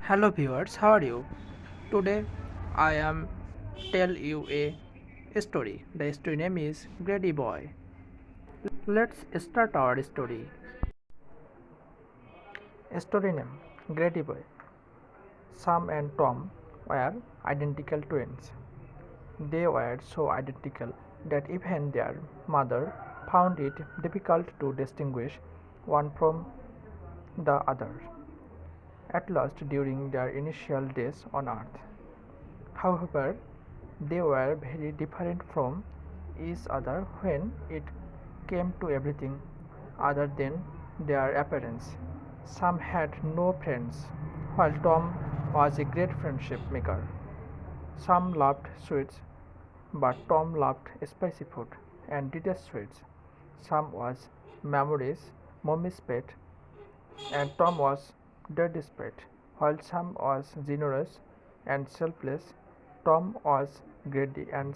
Hello viewers, how are you? Today I am tell you a story. The story name is Grady Boy. Let's start our story. Story name Grady Boy. Sam and Tom were identical twins. They were so identical that even their mother found it difficult to distinguish one from the other, at least during their initial days on Earth. However, they were very different from each other when it came to everything other than their appearance. Sam had no friends, while Tom was a great friendship maker. Sam loved sweets, but Tom loved spicy food and detested sweets. Sam was Memory's mommy's pet, and Tom was Daddy's pet. While Sam was generous and selfless, Tom was greedy and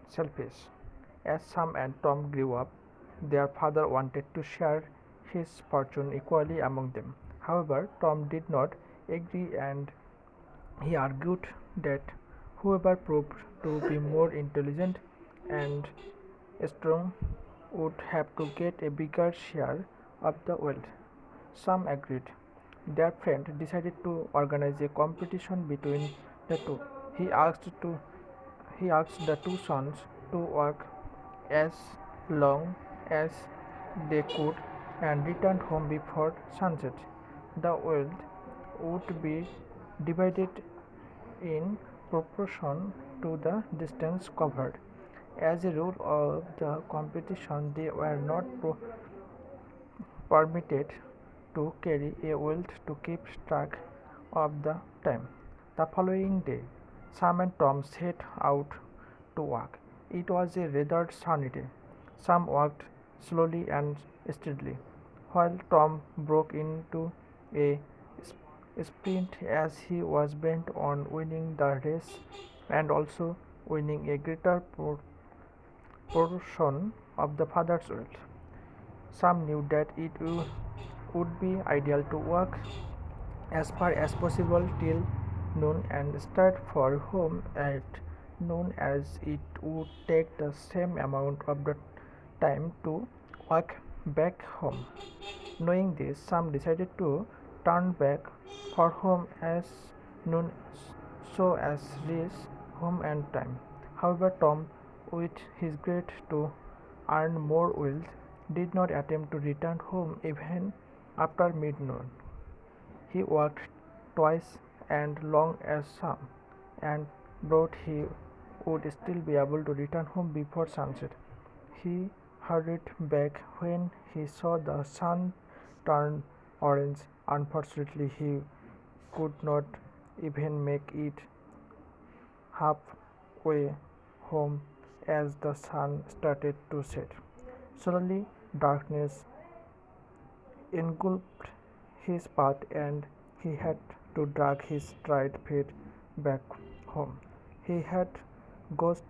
selfish. As Sam and Tom grew up, their father wanted to share his fortune equally among them. However, Tom did not agree and he argued that whoever proved to be more intelligent and strong would have to get a bigger share of the wealth. Some agreed. Their friend decided to organize a competition between the two. He asked to he asked the two sons to work as long as they could and returned home before sunset. The wealth would be divided in proportion to the distance covered. As a rule of the competition, they were not permitted to carry a wealth to keep track of the time. The following day, Sam and Tom set out to walk. It was a rather sunny day. Sam walked slowly and steadily, while Tom broke into a sprint as he was bent on winning the race and also winning a greater portion of the father's wealth. Sam knew that it would be ideal to walk as far as possible till noon and start for home at noon, as it would take the same amount of the time to walk back home. Knowing this, Sam decided to turn back for home as noon so as reach home and time. However, Tom, with his greed to earn more wealth, did not attempt to return home even after mid-noon. He walked twice as long as Sam, and thought he would still be able to return home before sunset. He hurried back when he saw the sun turn orange. Unfortunately, he could not even make it halfway home as the sun started to set. Suddenly, darkness engulfed his path and he had to drag his tired feet back home. He had ghost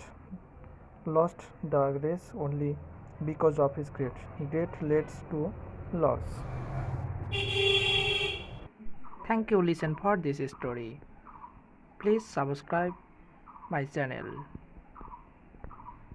lost the race only because of his greed. Greed leads to loss. Thank you listen for this story. Please subscribe my channel.